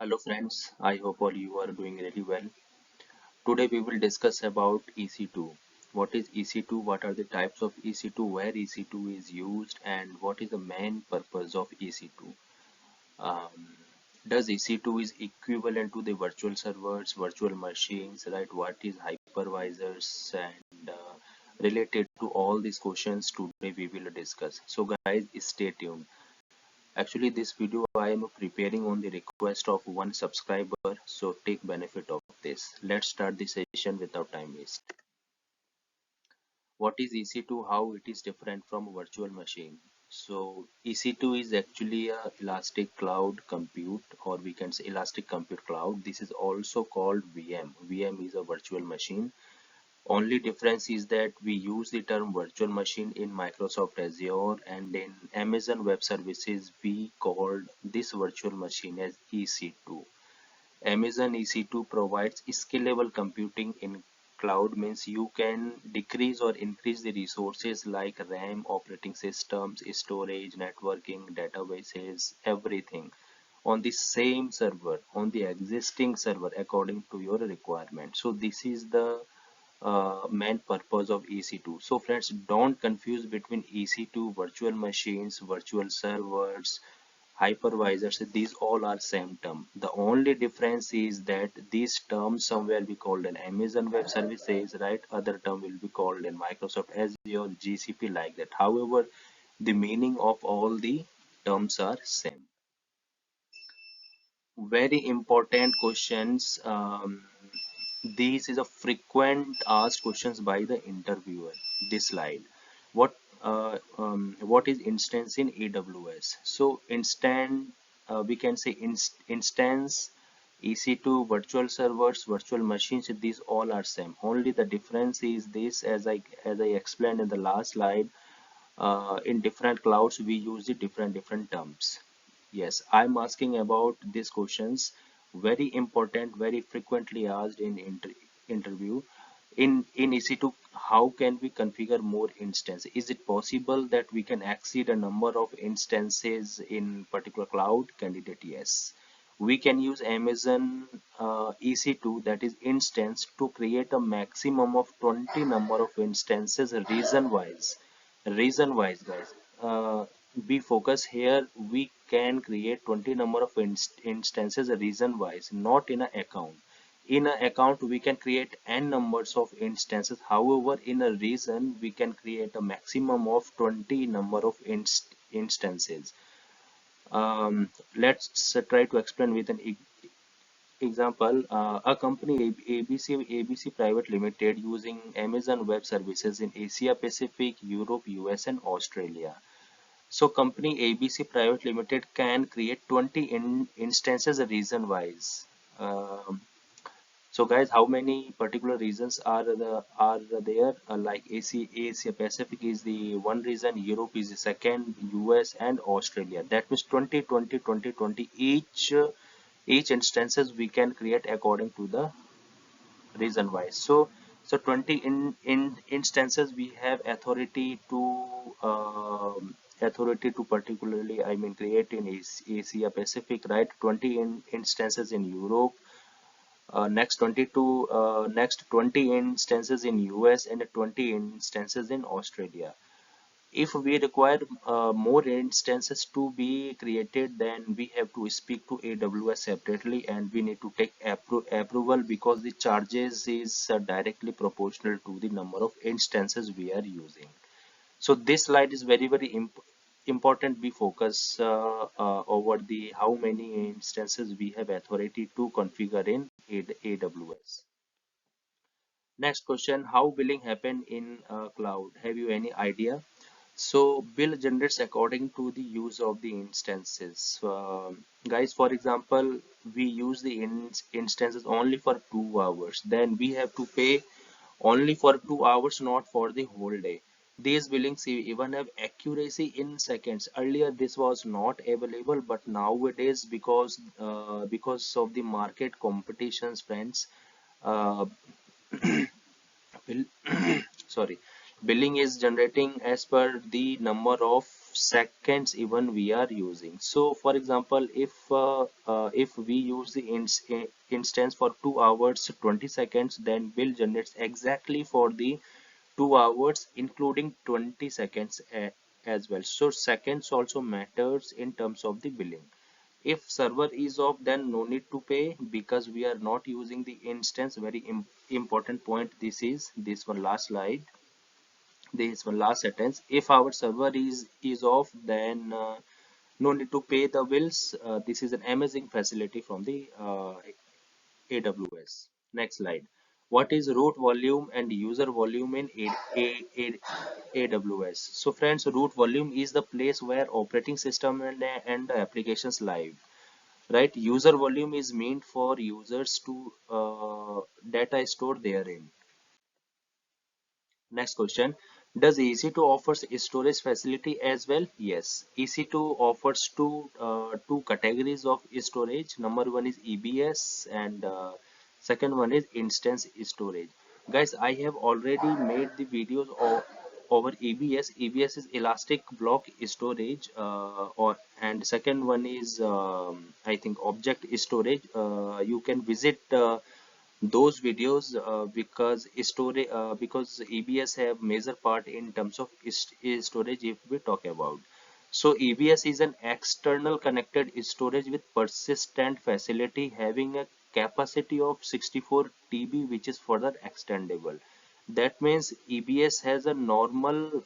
Hello friends, I hope all you are doing really well. Today we will discuss about EC2. What is EC2? What are the types of EC2? Where EC2 is used and what is the main purpose of EC2? Um, does EC2 is equivalent to the virtual servers, virtual machines, right? What is hypervisors and related to all these questions today we will discuss. So guys, stay tuned. Actually, this video I am preparing on the request of one subscriber, so take benefit of this. Let's start the session without time waste. What is EC2? How it is different from a virtual machine? So EC2 is actually a elastic cloud compute, or we can say elastic compute cloud. This is also called VM. VM is a virtual machine. Only difference is that we use the term virtual machine in Microsoft Azure, and in Amazon Web Services we called this virtual machine as EC2. Amazon EC2 provides scalable computing in cloud, means you can decrease or increase the resources like RAM, operating systems, storage, networking, databases, everything on the same server, on the existing server according to your requirement. So this is the main purpose of EC2. So friends, don't confuse between EC2, virtual machines, virtual servers, hypervisors. These all are same term. The only difference is that these terms somewhere be called in Amazon Web Services, right? Other term will be called in Microsoft Azure, GCP, like that. However, the meaning of all the terms are same. Very important questions. This is a frequent asked questions by the interviewer. This slide. What is instance in AWS? So instant, we can say instance, EC2, virtual servers, virtual machines. These all are same. Only the difference is this, as I explained in the last slide. In different clouds we use the different terms. Yes, I'm asking about these questions. Very important, very frequently asked in interview. In EC2, how can we configure more instances? Is it possible that we can exceed a number of instances in particular cloud? Candidate, yes. We can use Amazon EC2, that is instance, to create a maximum of 20 number of instances region wise, guys. Be focus here. We can create 20 number of instances region wise, not in an account. In an account we can create n numbers of instances. However, in a region we can create a maximum of 20 number of instances. Let's try to explain with an example. A company ABC Private Limited using Amazon Web Services in Asia Pacific, Europe, US and Australia. So company ABC Private Limited can create 20 instances region wise. Um, so guys, how many particular regions are there? Like Asia Pacific is the one region, Europe is the second, US and Australia. That means 20, 20, 20, 20 each instances we can create according to the region wise. So 20 in instances we have authority to particularly, I mean, create in Asia Pacific, right? 20 instances in Europe, next 20 instances in US and 20 instances in Australia. If we require more instances to be created, then we have to speak to AWS separately and we need to take approval, because the charges is directly proportional to the number of instances we are using. So this slide is very important. We focus over the how many instances we have authority to configure in AWS. Next question: how billing happen in cloud? Have you any idea? So bill generates according to the use of the instances. Guys, for example, we use the instances only for 2 hours. Then we have to pay only for 2 hours, not for the whole day. These billings even have accuracy in seconds. Earlier this was not available, but nowadays, because of the market competitions, friends, uh, bill, sorry, billing is generating as per the number of seconds even we are using. So for example, if we use the instance for 2 hours 20 seconds, then bill generates exactly for the 2 hours including 20 seconds as well. So seconds also matters in terms of the billing. If server is off, then no need to pay because we are not using the instance. Very important point. This is this one last slide. This one last sentence. If our server is off, then no need to pay the bills. This is an amazing facility from the AWS. Next slide. What is root volume and user volume in AWS? So friends, root volume is the place where operating system and the applications live. Right? User volume is meant for users to data stored therein. Next question. Does EC2 offers storage facility as well? Yes. EC2 offers two categories of storage. Number one is EBS and second one is instance storage. Guys, I have already made the videos over EBS. EBS is elastic block storage, or and second one is I think object storage. You can visit those videos because EBS have major part in terms of storage if we talk about. So EBS is an external connected storage with persistent facility having a capacity of 64 TB, which is further extendable. That means EBS has a normal,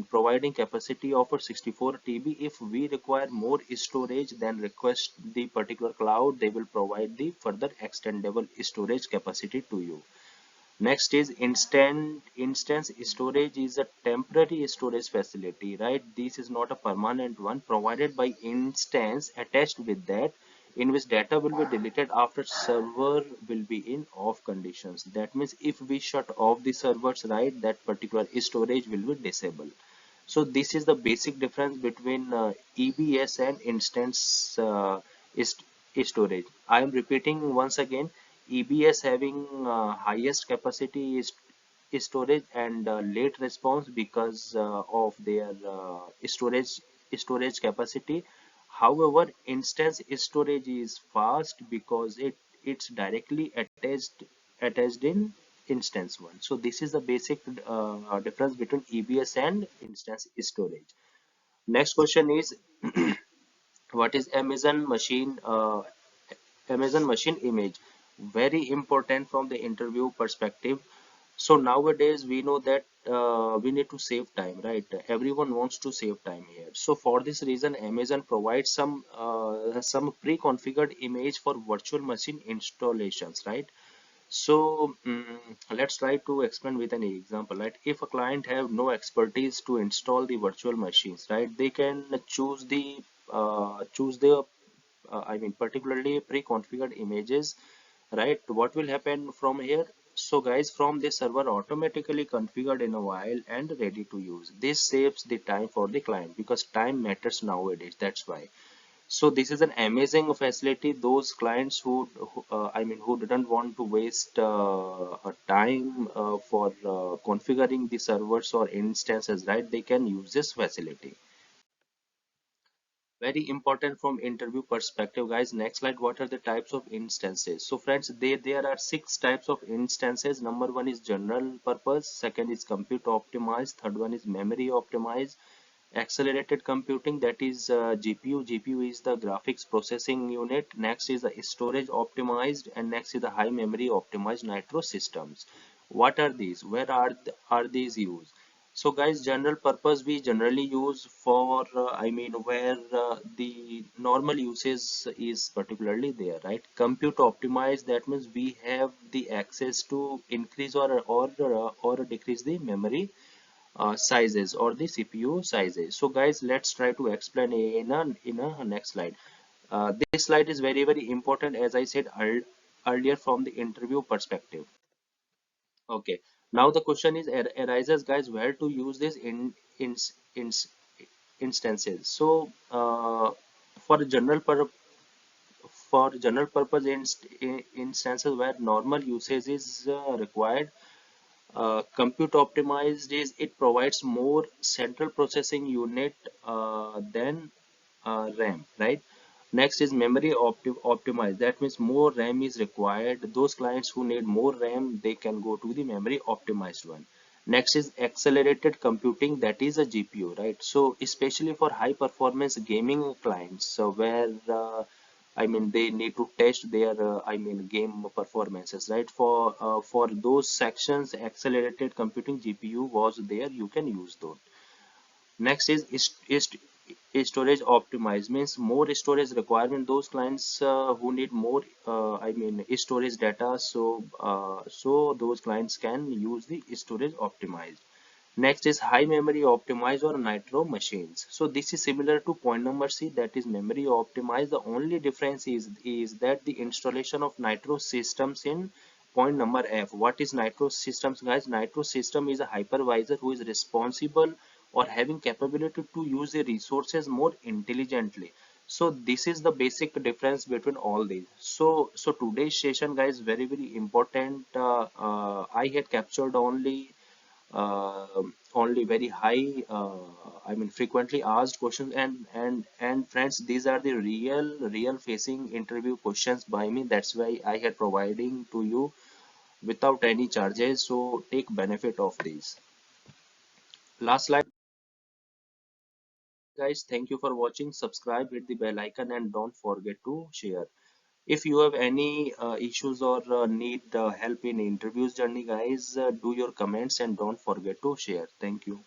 providing capacity of 64 TB. If we require more storage, then request the particular cloud, they will provide the further extendable storage capacity to you. Next is instance storage is a temporary storage facility, right? This is not a permanent one provided by instance attached with that in which data will be deleted after server will be in off conditions. That means if we shut off the servers, right, that particular storage will be disabled. So this is the basic difference between EBS and instance storage. I am repeating once again. EBS having highest capacity is storage and late response because of their storage capacity. However, instance storage is fast because it's directly attached in instance one. So this is the basic difference between EBS and instance storage. Next question is what is Amazon machine image? Very important from the interview perspective. So nowadays we know that we need to save time, right? Everyone wants to save time here. So for this reason, Amazon provides some pre-configured image for virtual machine installations, right? So let's try to explain with an example. Right? If a client have no expertise to install the virtual machines, right? They can choose the particularly pre-configured images, right? What will happen from here? So guys, from this server automatically configured in a while and ready to use. This saves the time for the client because time matters nowadays. That's why. So this is an amazing facility. Those clients who didn't want to waste time for configuring the servers or instances, right? They can use this facility. Very important from interview perspective, guys. Next slide. What are the types of instances? So friends, there are 6 types of instances. Number one is general purpose, second is compute optimized, third one is memory optimized, accelerated computing, that is GPU is the graphics processing unit, next is the storage optimized, and next is the high memory optimized nitro systems. What are these? Where are these used? So guys, general purpose we generally use for where the normal usage is particularly there, right? Compute optimized, that means we have the access to increase or decrease the memory sizes or the CPU sizes. So guys, let's try to explain in a next slide. This slide is very important, as I said earlier, from the interview perspective. Okay, now the question is arises, guys, where to use this in instances. So for general purpose instances where normal usage is required, Compute optimized is it provides more central processing unit than RAM, right? Next is memory optimized. That means more RAM is required. Those clients who need more RAM, they can go to the memory optimized one. Next is accelerated computing. That is a GPU, right? So especially for high performance gaming clients, so where I mean they need to test their game performances, right? For those sections, accelerated computing GPU was there. You can use those. Next is storage optimized, means more storage requirement. Those clients who need more storage data, so those clients can use the storage optimized. Next is high memory optimized or nitro machines. So this is similar to point number C, that is memory optimized. The only difference is that the installation of nitro systems in point number F. What is nitro systems, guys? Nitro system is a hypervisor who is responsible or having capability to use the resources more intelligently. So this is the basic difference between all these. So today's session, guys, very important. I had captured only very high frequently asked questions, and friends, these are the real facing interview questions by me. That's why I had providing to you without any charges, so take benefit of these. Last slide, guys. Thank you for watching. Subscribe, hit the bell icon, and don't forget to share. If you have any issues or need help in interviews journey, guys, do your comments and don't forget to share. Thank you.